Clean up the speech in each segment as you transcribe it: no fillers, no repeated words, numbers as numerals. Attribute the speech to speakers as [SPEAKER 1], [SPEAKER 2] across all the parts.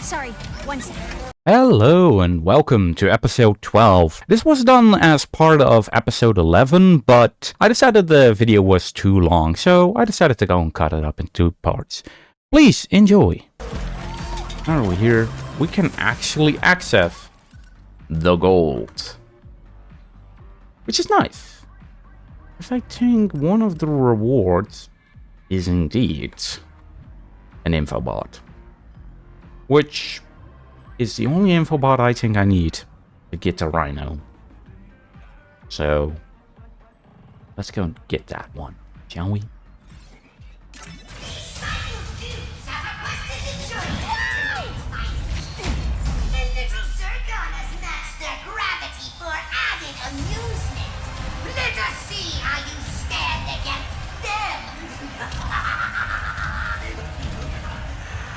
[SPEAKER 1] Sorry, 1 sec.
[SPEAKER 2] Hello and welcome to episode 12. This was done as part of episode 11, but I decided the video was too long, so I decided to go and cut it up in 2 parts. Please enjoy. Now we're here, we can actually access the gold, which is nice. Because I think one of the rewards is indeed an infobot, which is the only infobot I think I need to get to Rhino. So let's go and get that one, shall we?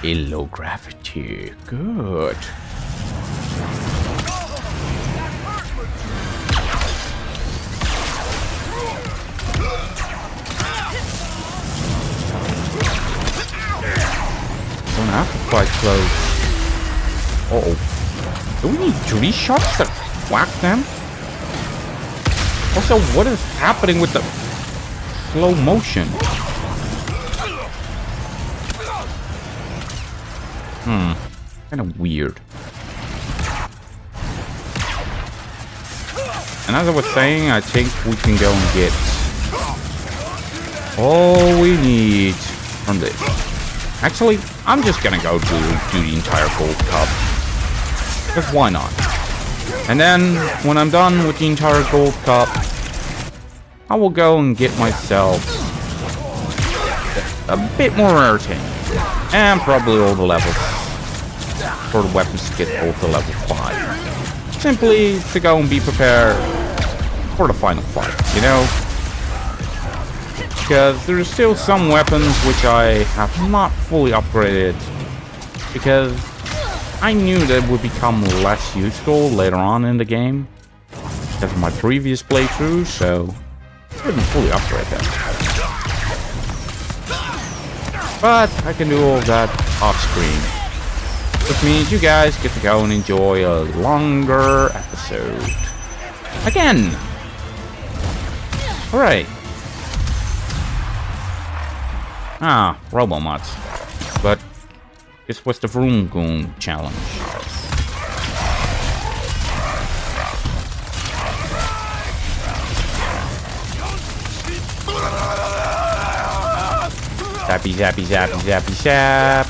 [SPEAKER 2] Hello, gravity. Good. Don't have to quite close. Uh-oh. Do we need 3 shots to whack them? Also, what is happening with the slow motion? Kind of weird. And as I was saying, I think we can go and get all we need from this. Actually, I'm just gonna go do the entire gold cup. Because why not? And then, when I'm done with the entire gold cup, I will go and get myself a bit more rarity. And probably all the levels. For the weapons to get all to level 5. Simply to go and be prepared for the final fight, you know? Because there are still some weapons which I have not fully upgraded. Because I knew that would become less useful later on in the game. Because of my previous playthrough, so I didn't fully upgrade them. But I can do all of that off screen. Which means you guys get to go and enjoy a longer episode. Again! Alright. Ah, Robomods. But this was the Vroom Goon challenge. Zappy, zappy, zappy, zappy, zap.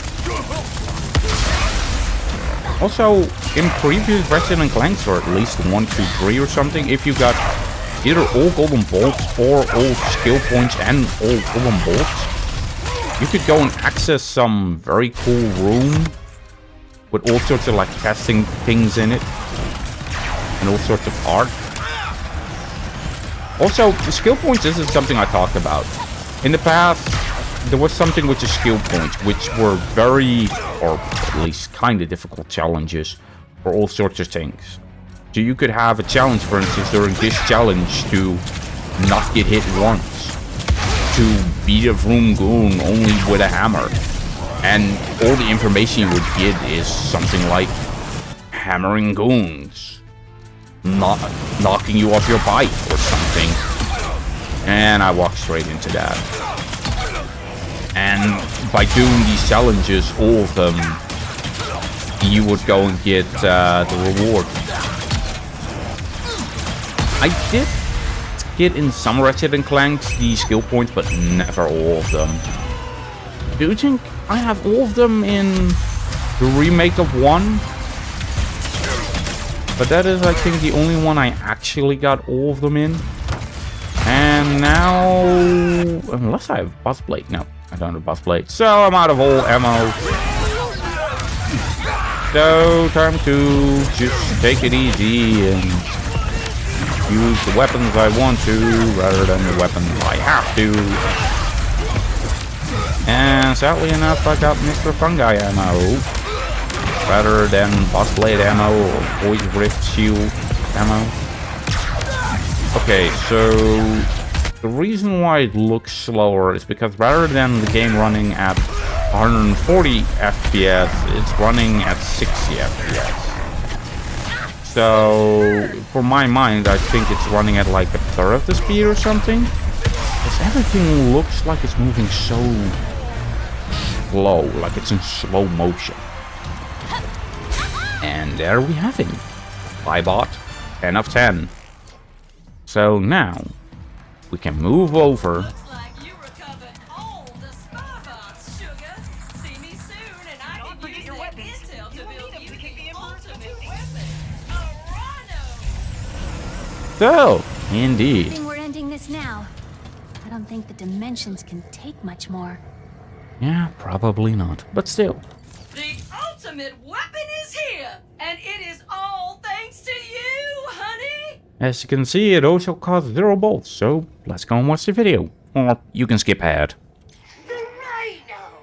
[SPEAKER 2] Also, in previous ratchet and clanks, or at least 1, 2, 3 or something, if you got either all golden bolts or all skill points and all golden bolts, you could go and access some very cool room with all sorts of like testing things in it and all sorts of art. Also, the skill points isn't something I talked about. In the past, there was something with the skill points, which were very, or at least kind of difficult challenges for all sorts of things. So you could have a challenge, for instance, during this challenge to not get hit once. To beat a Vroom Goon only with a hammer. And all the information you would get is something like hammering goons. Not knocking you off your bike or something. And I walked straight into that. And by doing these challenges, all of them, you would go and get the reward. I did get in some Ratchet and Clanks the skill points, but never all of them. Do you think I have all of them in the remake of 1? But that is, I think, the only one I actually got all of them in. And now, unless I have Buzz Blade, no. I don't have Buzz Blade, so I'm out of all ammo. So, time to just take it easy and use the weapons I want to rather than the weapons I have to. And sadly enough, I got Mr. Fungi ammo rather than Buzz Blade ammo or Void Rift Shield ammo. Okay, so the reason why it looks slower is because rather than the game running at 140 FPS, it's running at 60 FPS. So, for my mind, I think it's running at like a third of the speed or something. Because everything looks like it's moving so slow, like it's in slow motion. And there we have him. Bot, 10 of 10. So now, we can move over.
[SPEAKER 1] Looks like you recovered all the spy bots, sugar. See me soon, and I can use that intel to build you the ultimate weapon, a rhino.
[SPEAKER 2] So, indeed.
[SPEAKER 3] I think we're ending this now. I don't think the dimensions can take much more.
[SPEAKER 2] Yeah, probably not. But still.
[SPEAKER 1] The ultimate weapon is here, and it is all thanks to you, honey.
[SPEAKER 2] As you can see, it also costs 0 bolts. So, let's go and watch the video. Or you can skip ahead.
[SPEAKER 4] The rhino!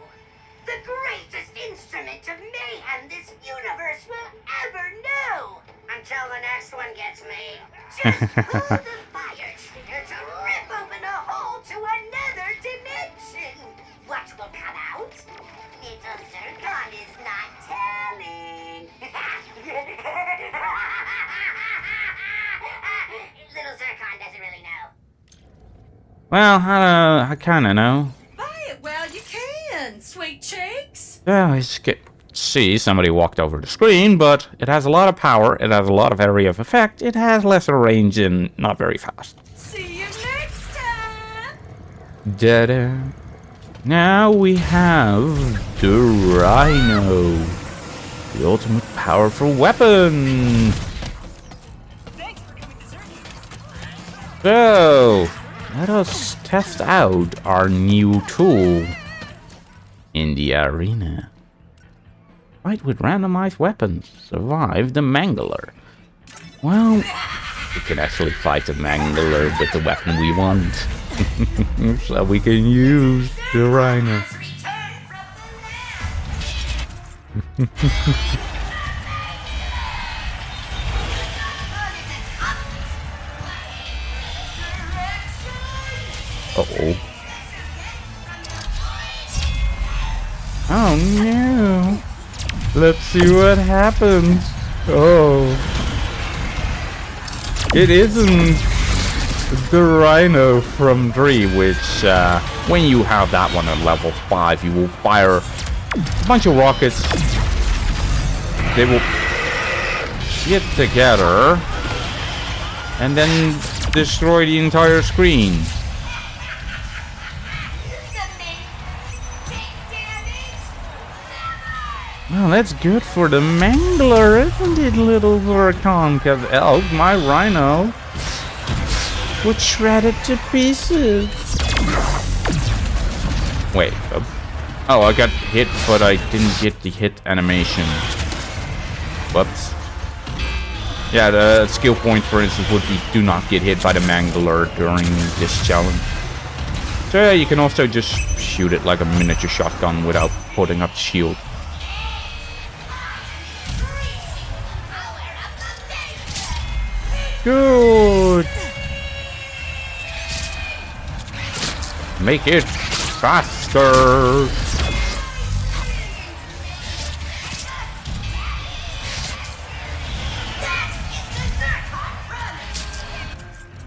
[SPEAKER 4] The greatest instrument of mayhem this universe will ever know! Until the next one gets me. Just pull the fire trigger to rip open a hole to another dimension! What will come out? Little Zircon is not telling! Little Zircon doesn't really know.
[SPEAKER 2] Well, I kinda know.
[SPEAKER 1] Buy it while you can, sweet cheeks.
[SPEAKER 2] Yeah, I see somebody walked over the screen, but it has a lot of power, it has a lot of area of effect, it has lesser range and not very fast.
[SPEAKER 1] See you next time.
[SPEAKER 2] Da-da. Now we have the Rhino. The ultimate powerful weapon. So, let us test out our new tool in the arena. Fight with randomized weapons. Survive the Mangler. Well, we can actually fight the Mangler with the weapon we want. So we can use the Rhino. Uh-oh. Oh no. Let's see what happens. Oh. It isn't the Rhino from 3, which when you have that one at level 5, you will fire a bunch of rockets. They will get together and then destroy the entire screen. Well, that's good for the Mangler, isn't it, little Zircon? Because, oh, my Rhino would shred it to pieces. Wait. Oh, I got hit, but I didn't get the hit animation. Whoops. Yeah, the skill point, for instance, would be do not get hit by the Mangler during this challenge. So yeah, you can also just shoot it like a miniature shotgun without putting up the shield. Good. Make it faster.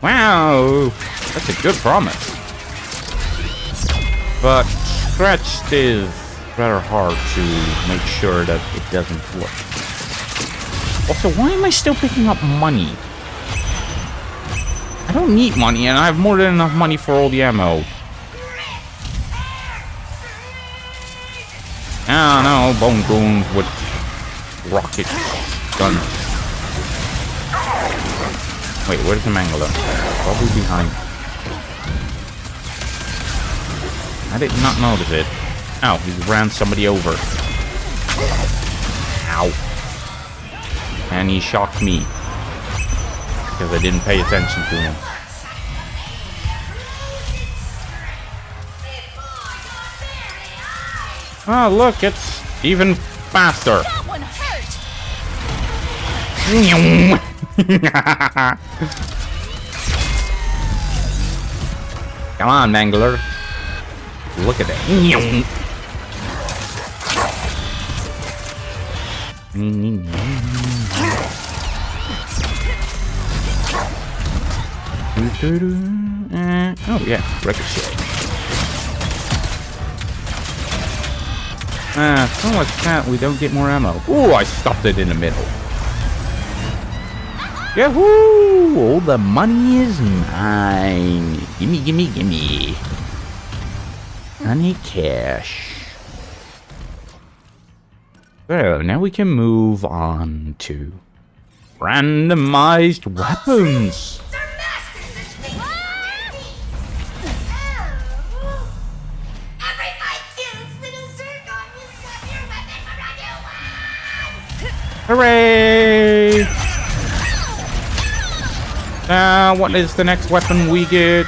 [SPEAKER 2] Wow, that's a good promise. But stretched is rather hard to make sure that it doesn't work. Also, why am I still picking up money? I don't need money, and I have more than enough money for all the ammo. I don't know, bone goons with rocket guns. Wait, where's the Mangler? Probably behind. I did not notice it. Ow, he ran somebody over. Ow. And he shocked me. Because I didn't pay attention to him. Oh, look, it's even faster.
[SPEAKER 3] That one hurt.
[SPEAKER 2] Come on, Mangler. Look at that. Oh yeah, ricochet. So much that we don't get more ammo. Ooh, I stuffed it in the middle. Yahoo! All the money is mine. Gimme, gimme, gimme. Honey cash. So, now we can move on to randomized weapons. Hooray! What is the next weapon we get?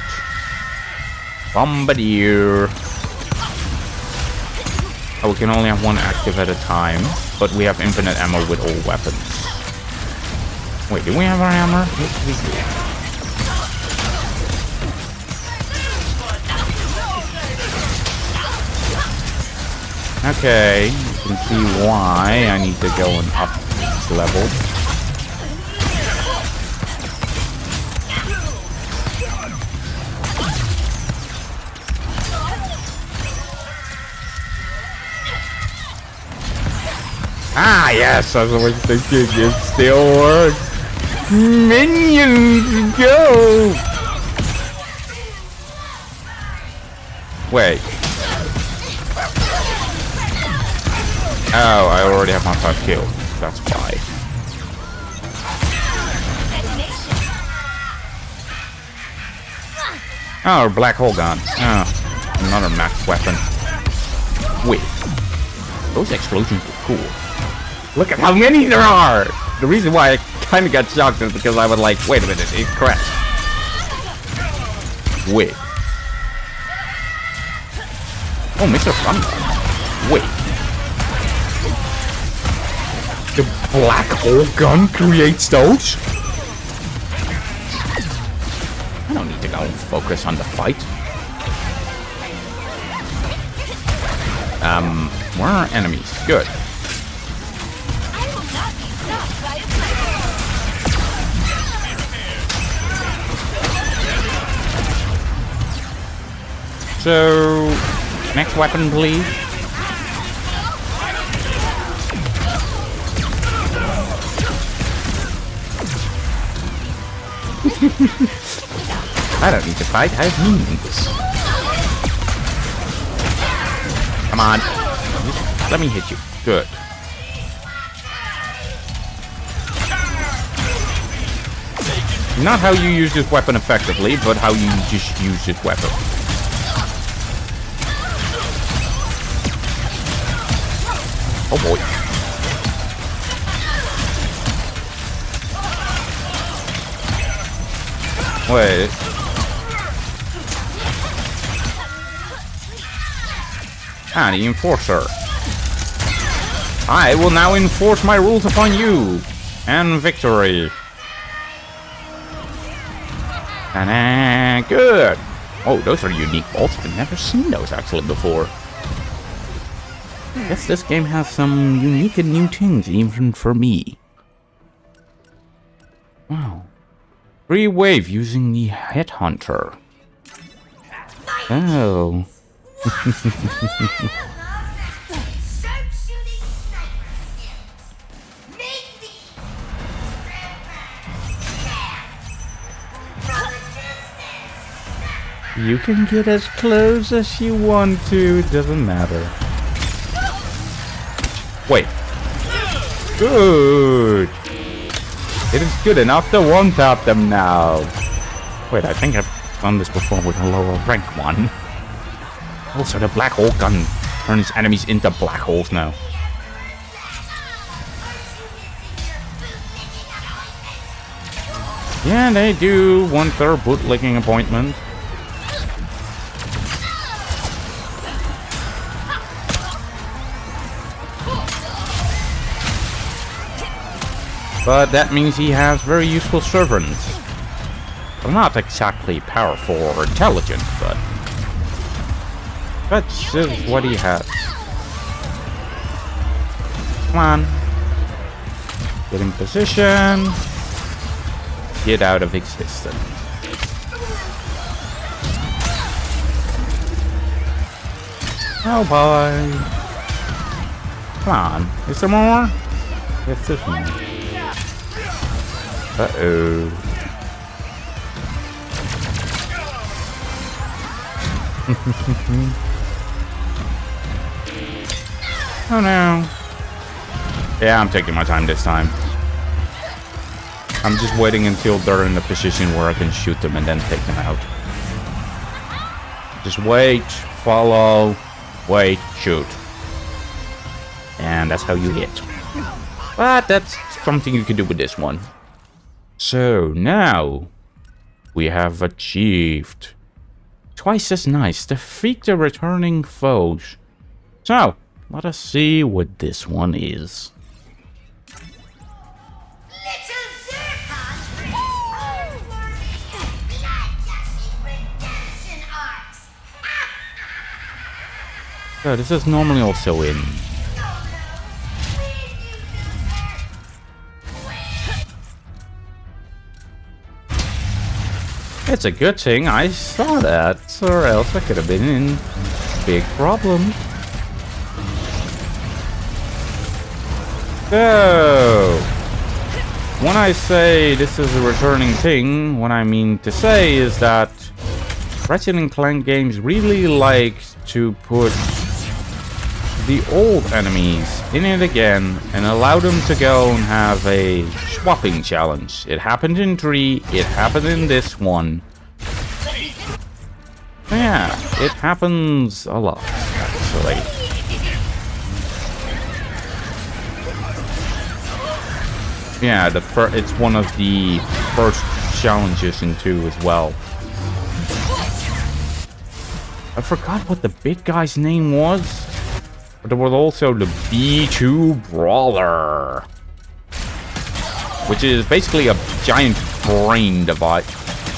[SPEAKER 2] Bombardier. Oh, we can only have one active at a time, but we have infinite ammo with all weapons. Wait, do we have our hammer? Yes, we do. Okay, you can see why I need to go an up level. Ah, yes, I was always thinking it still works. Minions, go! Wait. Oh, I already have my 5 kills. That's why. Oh, black hole gun. Oh, another max weapon. Wait. Those explosions were cool. Look at how many there are! The reason why I kind of got shocked is because I was like, wait a minute, it crashed. Wait. Oh, Mr. Fun. Wait. The black hole gun creates those? I don't need to go and focus on the fight. Where are enemies? Good. So, next weapon, please. I don't need to fight, I have minions. Come on. Let me hit you. Good. Not how you use this weapon effectively, but how you just use this weapon. Oh boy. Wait. Ah, the enforcer. I will now enforce my rules upon you. And victory. Ta-da! Good. Oh, those are unique bolts. I've never seen those actually before. I guess this game has some unique and new things, even for me. Wow. Free wave using the headhunter. Oh. You can get as close as you want to, it doesn't matter. Wait. Good. It is good enough to one-tap them now. Wait, I think I've done this before with a lower rank one. Also, the black hole gun turns enemies into black holes now. Yeah, they do want their bootlicking appointment. But that means he has very useful servants. Well, not exactly powerful or intelligent, but that's just what he has. Come on. Get in position. Get out of existence. Oh boy. Come on. Is there more? Yes, there's more. Uh-oh. Oh no. Yeah, I'm taking my time this time. I'm just waiting until they're in a position where I can shoot them and then take them out. Just wait, follow, wait, shoot. And that's how you hit. But that's something you can do with this one. So now we have achieved twice as nice. Defeat the returning foes. So let us see what this one is.
[SPEAKER 4] Little Zircons blood-gushing redemption arcs.
[SPEAKER 2] So this is normally also in. It's a good thing I saw that, or else I could have been in big problem. So, when I say this is a returning thing, what I mean to say is that Ratchet and Clank games really like to put the old enemies in it again and allow them to go and have a swapping challenge. It happened in 3, it happened in this one. Yeah, it happens a lot, actually. Yeah, it's one of the first challenges in 2 as well. I forgot what the big guy's name was. But there was also the B2 Brawler, which is basically a giant brain device.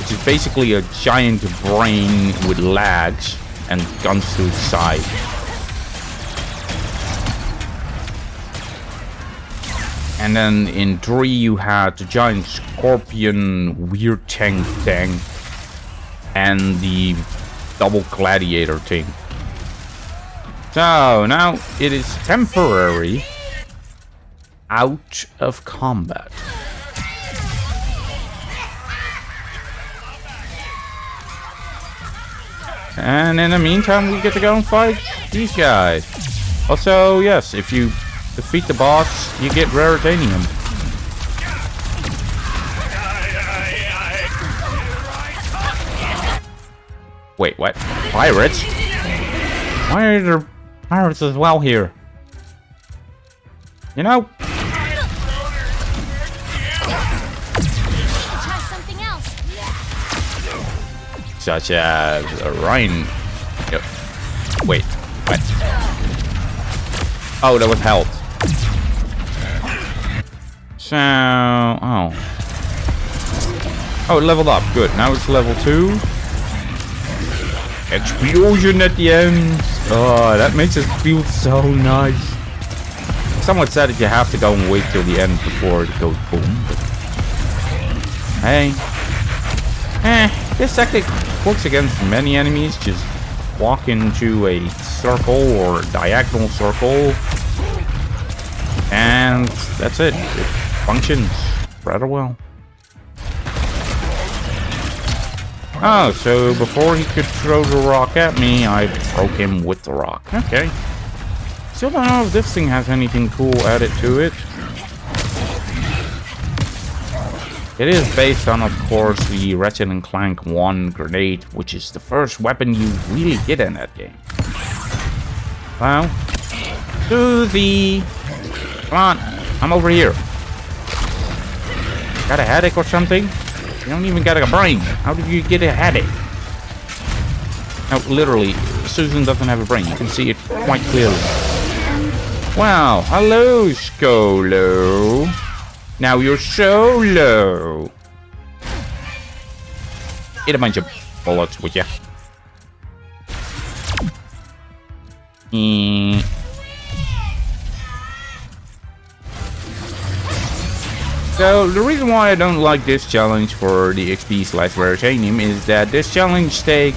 [SPEAKER 2] Which is basically a giant brain with legs and guns to its side. And then in 3 you had the giant scorpion weird tank thing and the double gladiator thing. So now it is temporary out of combat. And in the meantime we get to go and fight these guys. Also, yes, if you defeat the boss, you get raritanium. Wait, what? Pirates? Why are there pirates as well here? You know?
[SPEAKER 3] Try something else.
[SPEAKER 2] Such as a Rhine. Yep. Wait, what? Oh, that was health. So, oh, it leveled up. Good. Now it's level 2. Explosion at the end. Oh, that makes it feel so nice. Someone said that you have to go and wait till the end before it goes boom. But hey. This tactic works against many enemies. Just walk into a circle or a diagonal circle. And that's it. It functions rather well. Oh, so before he could throw the rock at me, I broke him with the rock. Okay. Still don't know if this thing has anything cool added to it. It is based on, of course, the Ratchet and Clank 1 grenade, which is the first weapon you really get in that game. Well, to the... Come on, I'm over here. Got a headache or something? You don't even got a brain. How did you get a headache? No, literally, Susan doesn't have a brain. You can see it quite clearly. Wow, hello, Skolo. Now you're solo. Eat a bunch of bullets, would ya? So, the reason why I don't like this challenge for the XP/Veritanium is that this challenge takes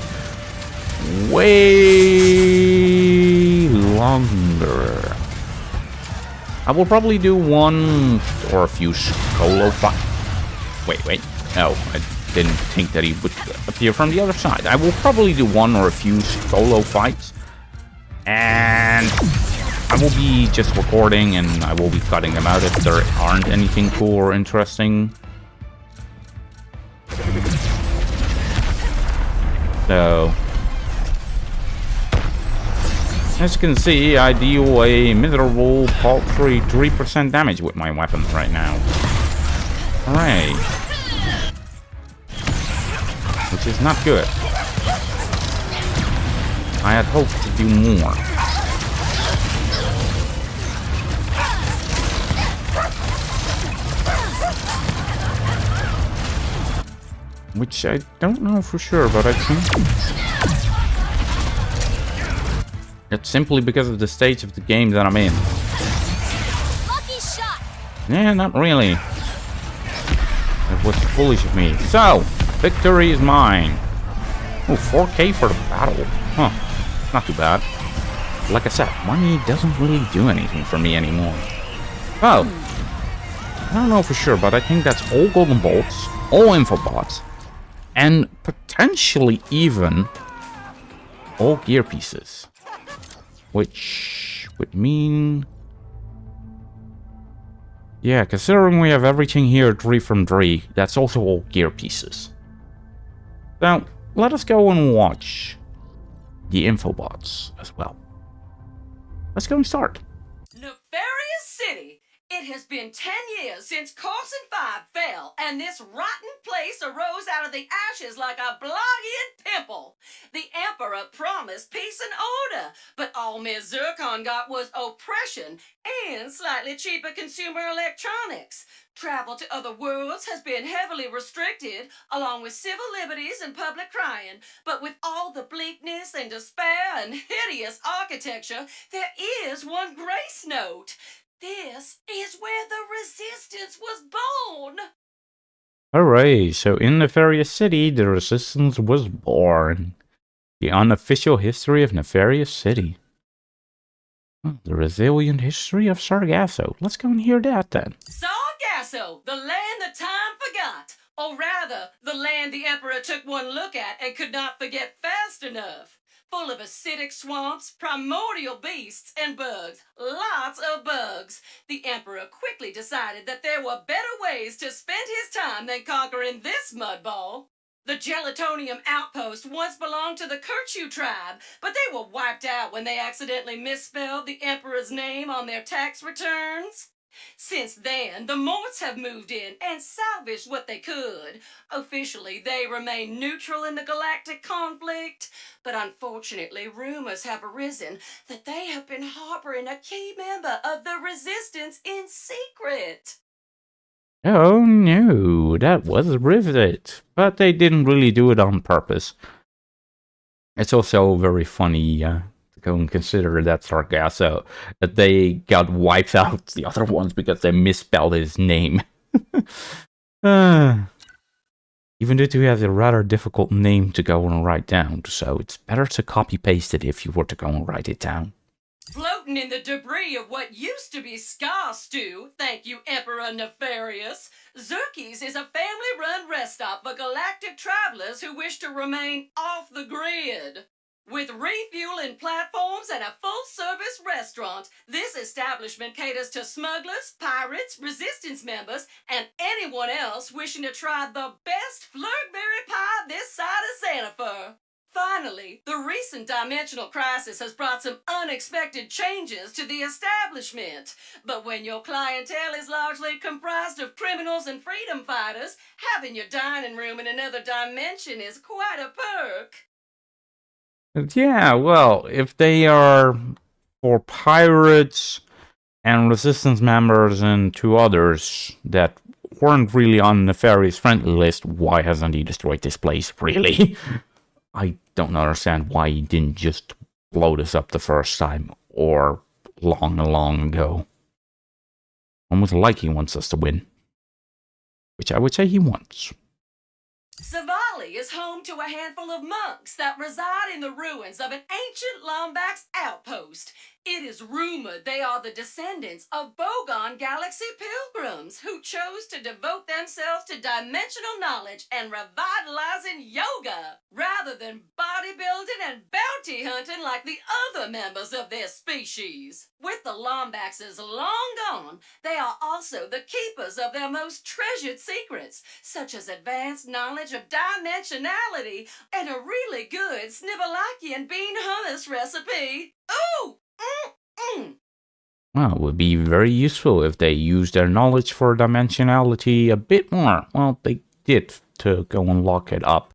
[SPEAKER 2] way longer. I will probably do one or a few solo fights. Wait. No, I didn't think that he would appear from the other side. I will probably do one or a few solo fights. And I will be just recording and I will be cutting them out if there aren't anything cool or interesting. So, as you can see, I deal a miserable paltry 3% damage with my weapons right now. Hooray. Which is not good. I had hoped to do more. Which I don't know for sure, but I think it's simply because of the stage of the game that I'm in.
[SPEAKER 3] Lucky shot.
[SPEAKER 2] Yeah, not really. That was foolish of me. So, victory is mine. Oh, 4K for the battle. Huh. Not too bad. Like I said, money doesn't really do anything for me anymore. Oh. I don't know for sure, but I think that's all golden bolts, all infobots, and potentially even all gear pieces. Which would mean... yeah, considering we have everything here 3 from 3, that's also all gear pieces. So, let us go and watch the infobots as well. Let's go and start.
[SPEAKER 1] Nefarious City. It has been 10 years since Corson 5 fell, and this rotten place arose out of the ashes like a blood-eared pimple. The Emperor promised peace and order, but all Ms. Zircon got was oppression and slightly cheaper consumer electronics. Travel to other worlds has been heavily restricted, along with civil liberties and public crying. But with all the bleakness and despair and hideous architecture, there is one grace note. This is where the Resistance was born.
[SPEAKER 2] Hooray, so in Nefarious City, the Resistance was born. The unofficial history of Nefarious City. The resilient history of Sargasso. Let's go and hear that then.
[SPEAKER 1] Sargasso, the land the time forgot. Or rather, the land the Emperor took one look at and could not forget fast enough. Full of acidic swamps, primordial beasts, and bugs. Lots of bugs. The Emperor quickly decided that there were better ways to spend his time than conquering this mudball. The Gelatonium outpost once belonged to the Kirchu tribe, but they were wiped out when they accidentally misspelled the Emperor's name on their tax returns. Since then, the Morts have moved in and salvaged what they could. Officially, they remain neutral in the galactic conflict, but unfortunately, rumors have arisen that they have been harboring a key member of the Resistance in secret.
[SPEAKER 2] Oh no, that was Rivet. But they didn't really do it on purpose. It's also very funny to go and consider that Sargasso, that they got wiped out the other ones because they misspelled his name. Even though he has a rather difficult name to go and write down, so it's better to copy-paste it if you were to go and write it down.
[SPEAKER 1] Floating in the debris of what used to be Scar Stew, thank you, Emperor Nefarious, Zerkie's is a family-run rest stop for galactic travelers who wish to remain off the grid. With refueling platforms and a full-service restaurant, this establishment caters to smugglers, pirates, resistance members, and anyone else wishing to try the best flurgberry pie this side of Santa Fe. Finally, the recent dimensional crisis has brought some unexpected changes to the establishment. But when your clientele is largely comprised of criminals and freedom fighters, having your dining room in another dimension is quite a perk.
[SPEAKER 2] Yeah, well, if they are for pirates and resistance members and 2 others that weren't really on Nefarious friendly list, why hasn't he destroyed this place, really? I don't understand why he didn't just blow this up the first time, or long ago. Almost like he wants us to win. which I would say he wants.
[SPEAKER 1] Savali is home to a handful of monks that reside in the ruins of an ancient Lombax outpost. It is rumored they are the descendants of Bogon Galaxy pilgrims who chose to devote themselves to dimensional knowledge and revitalizing yoga rather than bodybuilding and bounty hunting like the other members of their species. With the Lombaxes long gone, they are also the keepers of their most treasured secrets, such as advanced knowledge of dimensionality and a really good Snivelakian bean hummus recipe. Ooh!
[SPEAKER 2] Well, it would be very useful if they used their knowledge for dimensionality a bit more. Well, they did to go and lock it up.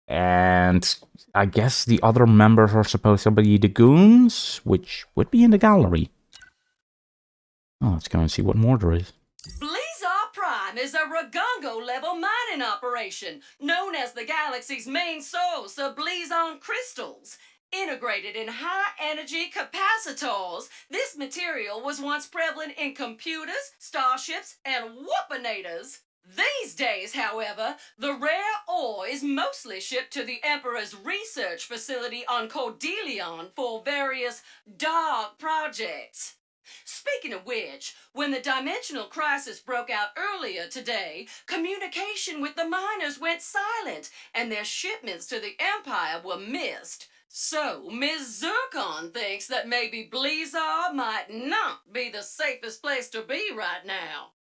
[SPEAKER 2] And I guess the other members are supposed to be the goons, which would be in the gallery. Oh, let's go and see what more there is.
[SPEAKER 1] Blizar Prime is a Ragongo-level mining operation, known as the galaxy's main source of Blizon crystals. Integrated in high-energy capacitors, this material was once prevalent in computers, starships, and warpinators. These days, however, the rare ore is mostly shipped to the Emperor's research facility on Cordelion for various dark projects. Speaking of which, when the dimensional crisis broke out earlier today, communication with the miners went silent, and their shipments to the Empire were missed. So, Ms. Zircon thinks that maybe Blizar might not be the safest place to be right now.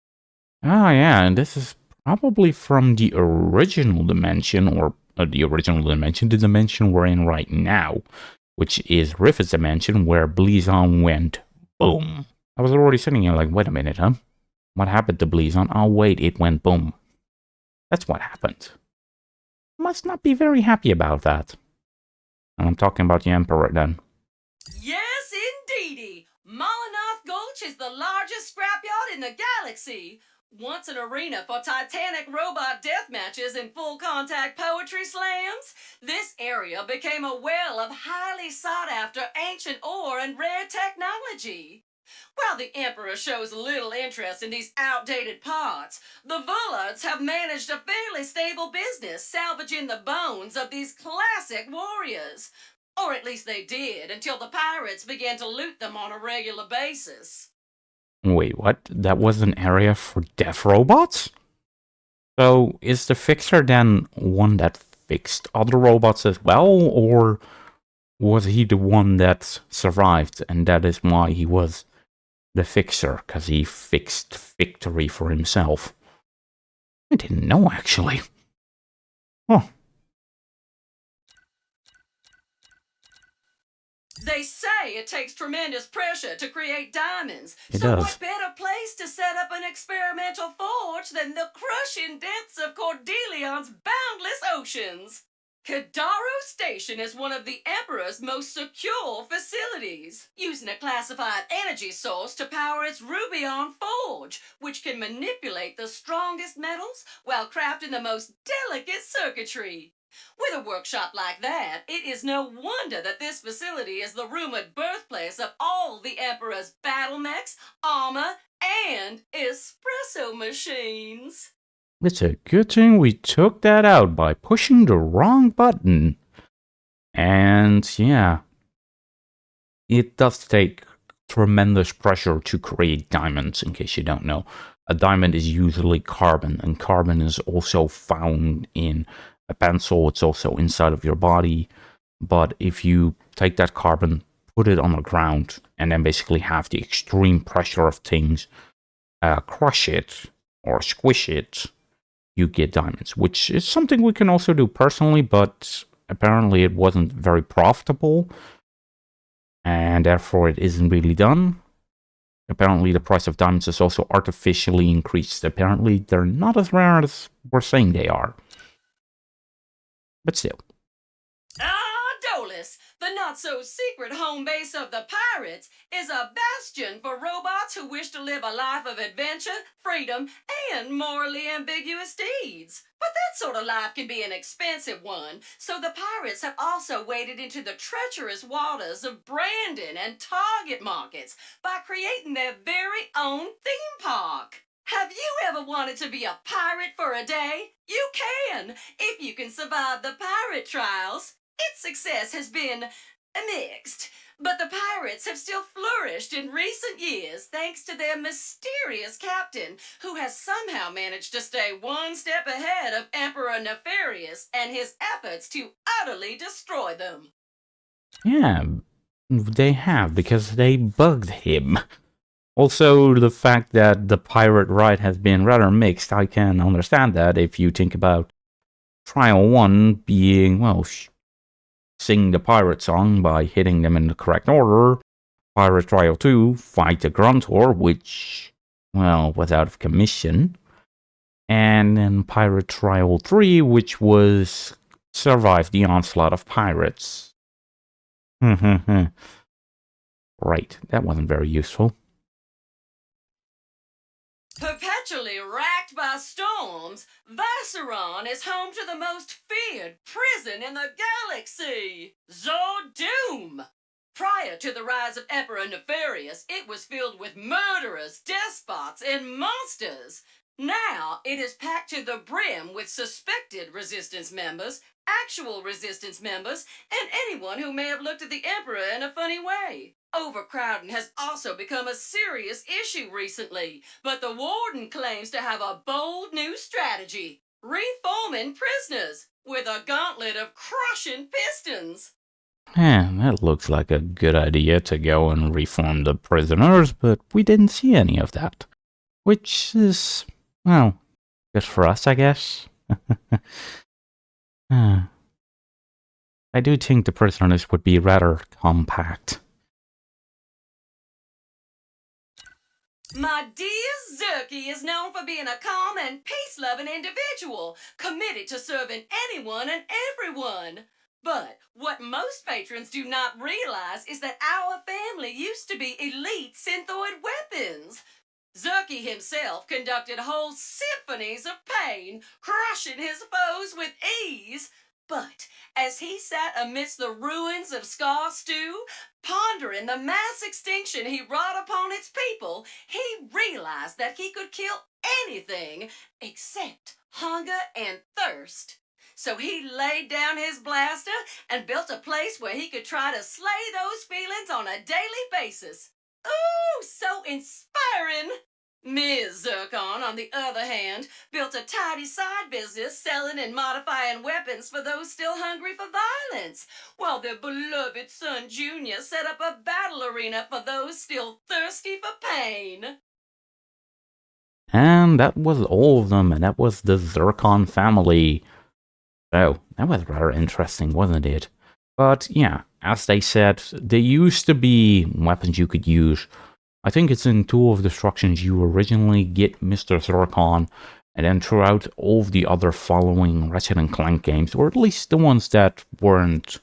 [SPEAKER 2] Oh yeah, and this is probably from the original dimension, or the dimension we're in right now, which is Rivet's dimension, where Blizon went boom. I was already sitting here like, wait a minute, huh? What happened to Blizon? Oh wait, it went boom. That's what happened. Must not be very happy about that. And I'm talking about the Emperor then.
[SPEAKER 1] Yes, indeedy. Molinoth Gulch is the largest scrapyard in the galaxy. Once an arena for titanic robot death matches and full-contact poetry slams, this area became a well of highly sought-after ancient ore and rare technology. While the Emperor shows little interest in these outdated parts, the Vullards have managed a fairly stable business salvaging the bones of these classic warriors. Or at least they did, until the pirates began to loot them on a regular basis.
[SPEAKER 2] Wait, what? That was an area for deaf robots? So, is the fixer then one that fixed other robots as well, or was he the one that survived, and that is why he was the fixer, because he fixed victory for himself? I didn't know, actually. Oh.
[SPEAKER 1] They say it takes tremendous pressure to create diamonds.
[SPEAKER 2] It
[SPEAKER 1] so
[SPEAKER 2] does.
[SPEAKER 1] what better place to set up an experimental forge than the crushing depths of Cordelion's boundless oceans? Kadaro Station is one of the Emperor's most secure facilities, using a classified energy source to power its Rubion forge, which can manipulate the strongest metals while crafting the most delicate circuitry. With a workshop like that, it is no wonder that this facility is the rumored birthplace of all the Emperor's battle mechs, armor, and espresso machines.
[SPEAKER 2] It's a good thing we took that out by pushing the wrong button. And yeah, it does take tremendous pressure to create diamonds, in case you don't know. A diamond is usually carbon, and carbon is also found in a pencil. It's also inside of your body. But if you take that carbon, put it on the ground, and then basically have the extreme pressure of things, crush it or squish it, you get diamonds, which is something we can also do personally, but apparently it wasn't very profitable, and therefore it isn't really done. Apparently the price of diamonds is also artificially increased. Apparently they're not as rare as we're saying they are. But still.
[SPEAKER 1] Dolus, the not-so-secret home base of the pirates, is a bastion for robots who wish to live a life of adventure, freedom, and morally ambiguous deeds. But that sort of life can be an expensive one, so the pirates have also waded into the treacherous waters of Brandon and Target markets by creating their very own theme park. Have you ever wanted to be a pirate for a day? You can, if you can survive the pirate trials. Its success has been mixed, but the pirates have still flourished in recent years thanks to their mysterious captain, who has somehow managed to stay one step ahead of Emperor Nefarious and his efforts to utterly destroy them.
[SPEAKER 2] Yeah, they have, because they bugged him. Also, the fact that the pirate ride has been rather mixed, I can understand that if you think about Trial 1 being, well, sing the pirate song by hitting them in the correct order. Pirate Trial 2, fight the Gruntor, which, well, was out of commission. And then Pirate Trial 3, which was survive the onslaught of pirates. Right, that wasn't very useful.
[SPEAKER 1] Perpetually racked by storms, Vacheron is home to the most feared prison in the galaxy, Doom. Prior to the rise of Emperor Nefarious, it was filled with murderers, despots, and monsters. Now, it is packed to the brim with suspected Resistance members, actual Resistance members, and anyone who may have looked at the Emperor in a funny way. Overcrowding has also become a serious issue recently, but the Warden claims to have a bold new strategy: reforming prisoners with a gauntlet of crushing pistons.
[SPEAKER 2] Yeah, that looks like a good idea to go and reform the prisoners, but we didn't see any of that. Which is, well, good for us, I guess. I do think the prisoners would be rather compact.
[SPEAKER 1] My dear Zerky is known for being a calm and peace-loving individual, committed to serving anyone and everyone. But what most patrons do not realize is that our family used to be elite synthoid weapons. Zerky himself conducted whole symphonies of pain, crushing his foes with ease. But as he sat amidst the ruins of Scar Stew, pondering the mass extinction he wrought upon its people, he realized that he could kill anything except hunger and thirst. So he laid down his blaster and built a place where he could try to slay those feelings on a daily basis. Ooh, so inspiring! Ms. Zircon, on the other hand, built a tidy side business selling and modifying weapons for those still hungry for violence, while their beloved son Junior set up a battle arena for those still thirsty for pain.
[SPEAKER 2] And that was all of them, and that was the Zircon family. Oh, that was rather interesting, wasn't it? But yeah, as they said, there used to be weapons you could use. I think it's in Tool of Destructions you originally get Mr. Zircon, and then throughout all of the other following Ratchet and Clank games, or at least the ones that weren't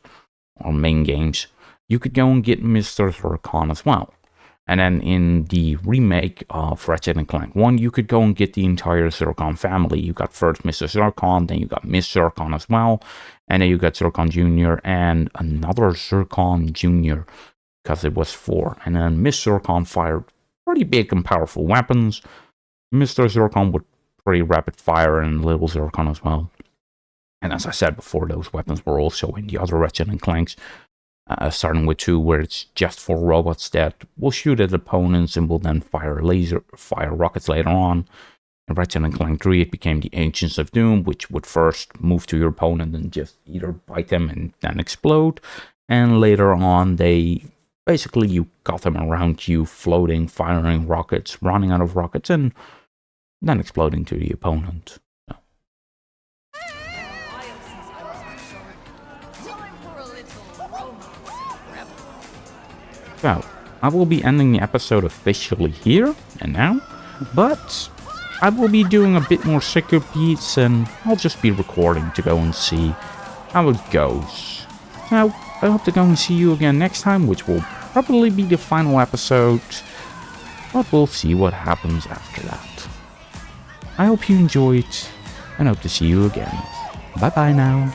[SPEAKER 2] our main games, you could go and get Mr. Zircon as well. And then in the remake of Ratchet and Clank 1, you could go and get the entire Zircon family. You got first Mr. Zircon, then you got Miss Zircon as well, and then you got Zircon Jr. and another Zircon Jr., because it was 4. And then Miss Zircon fired pretty big and powerful weapons. Mr. Zircon would pretty rapid fire, and Little Zircon as well. And as I said before, those weapons were also in the other Ratchet and Clanks. Starting with 2, where it's just for robots that will shoot at opponents and will then fire rockets later on. In Ratchet and Clank 3, it became the Ancients of Doom, which would first move to your opponent and just either bite them and then explode. And later on, basically you got them around you, floating, firing rockets, running out of rockets, and then exploding to the opponent. So, I will be ending the episode officially here and now, but I will be doing a bit more sicker beats, and I'll just be recording to go and see how it goes. Now, I hope to go and see you again next time, which will probably be the final episode, but we'll see what happens after that. I hope you enjoyed, and hope to see you again. Bye bye now.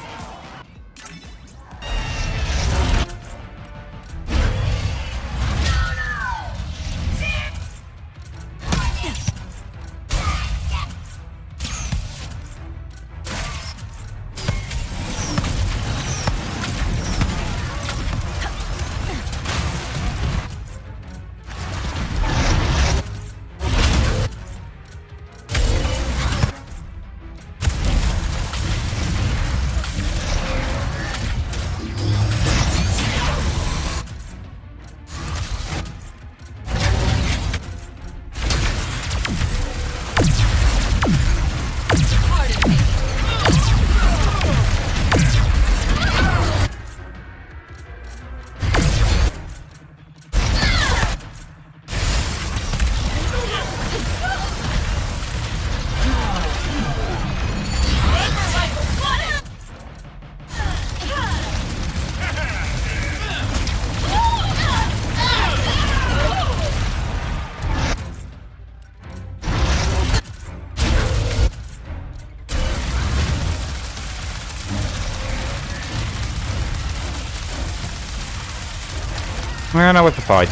[SPEAKER 2] Well, now with the fight.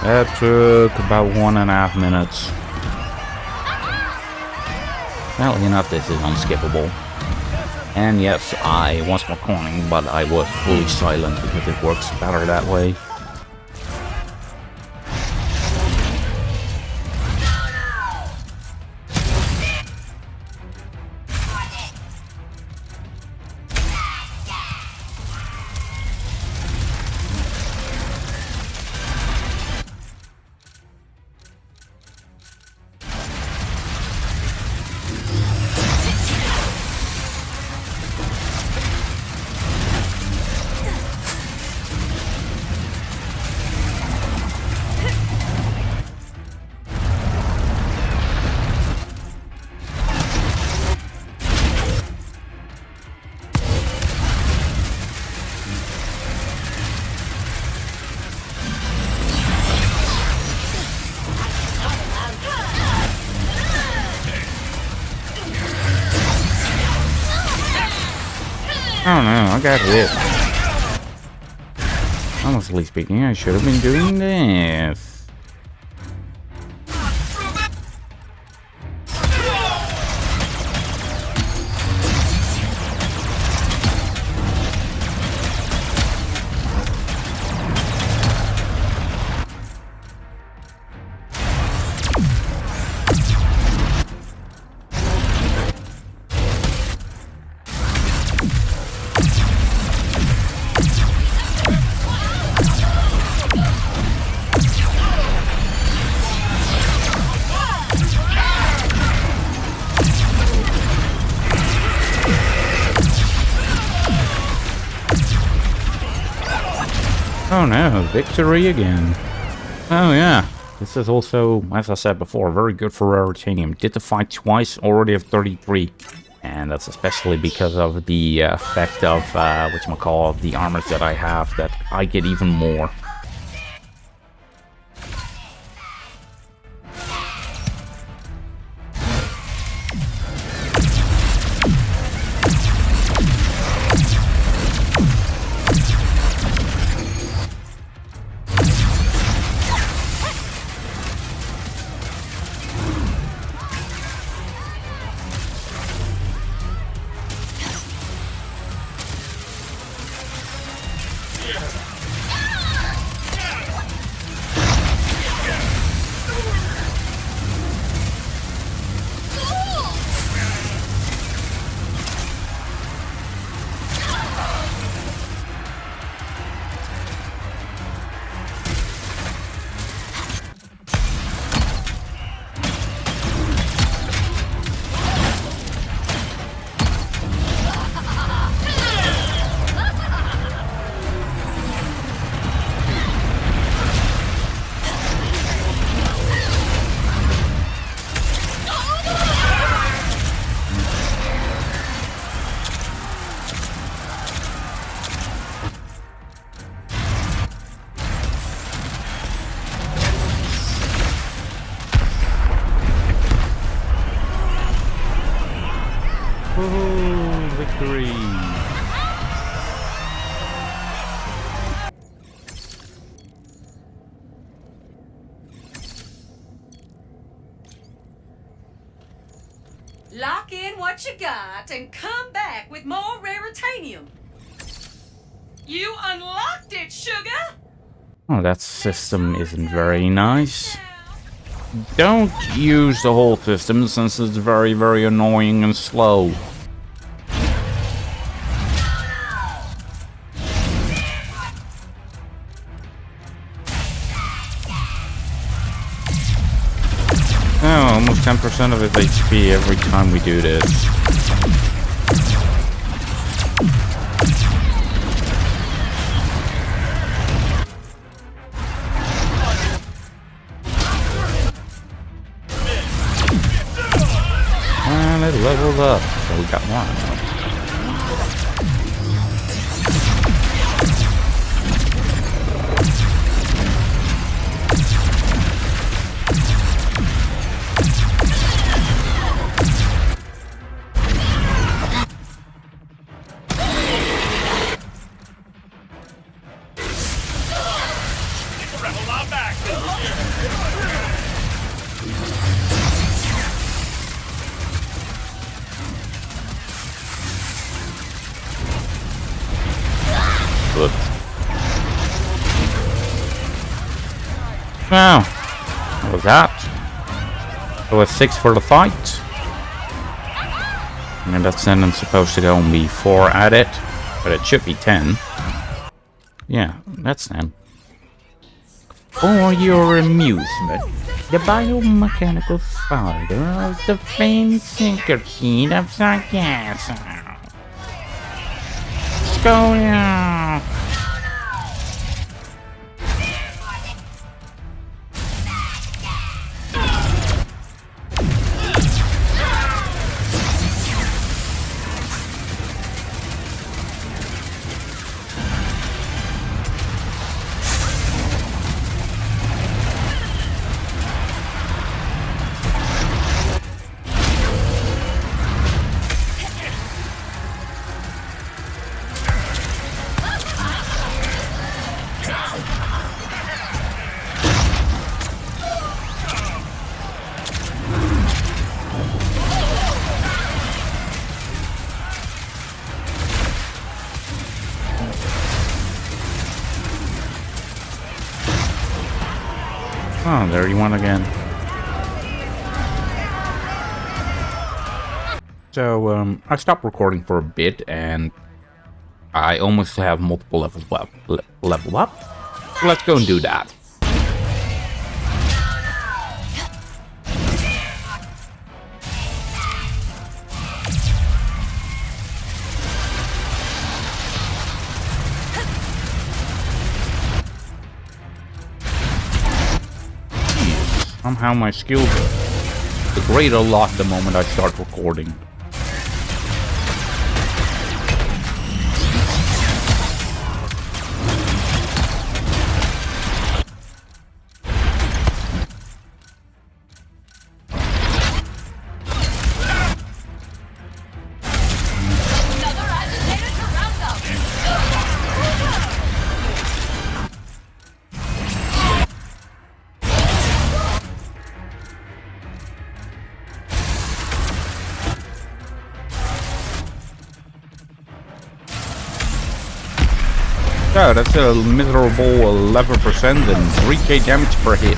[SPEAKER 2] That took about 1.5 minutes. Well, enough, this is unskippable. And yes, I was recording, but I was fully silent because it works better that way. I don't know, I got hit. Honestly speaking, I should have been doing this. Oh no, victory again. Oh yeah, this is also, as I said before, very good for Raritanium. Did the fight twice, already have 33. And that's especially because of the effect of, whatchamacallit, the armors that I have, that I get even more. Woohoo! Victory!
[SPEAKER 1] Lock in what you got and come back with more Raritanium. You unlocked it, sugar!
[SPEAKER 2] Oh, that system isn't very nice. Don't use the whole system since it's very, very annoying and slow. Oh, almost 10% of his HP every time we do this. And it leveled up, so we got one. Wow. What was that? It was 6 for the fight. And that's then supposed to only be 4 at it. But it should be 10. Yeah, that's 10. For your amusement, the biomechanical spider of the famed centipede of sargassum. Go now! Oh, there you went again. So, I stopped recording for a bit, and I almost have multiple levels level up. So let's go and do that. Somehow my skills degrade a lot the moment I start recording. So that's a miserable 11% and 3k damage per hit.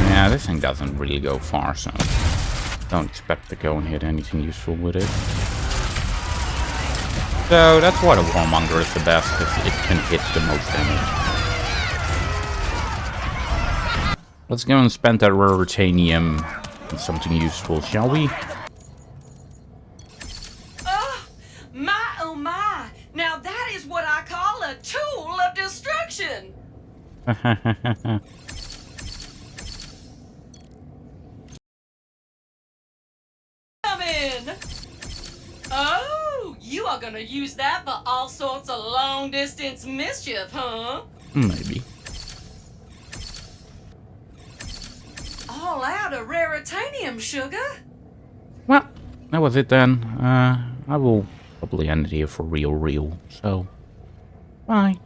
[SPEAKER 2] Yeah, this thing doesn't really go far, so don't expect to go and hit anything useful with it. So that's why the Warmonger is the best, because it can hit the most damage. Let's go and spend that rare titanium on something useful, shall we?
[SPEAKER 1] Oh my! Now that is what I call a tool of destruction! Come in! Oh, you are gonna use that for all sorts of long-distance mischief, huh?
[SPEAKER 2] Maybe.
[SPEAKER 1] All out of raritanium, sugar?
[SPEAKER 2] Well, that was it then. I will probably end it here for real. So, bye.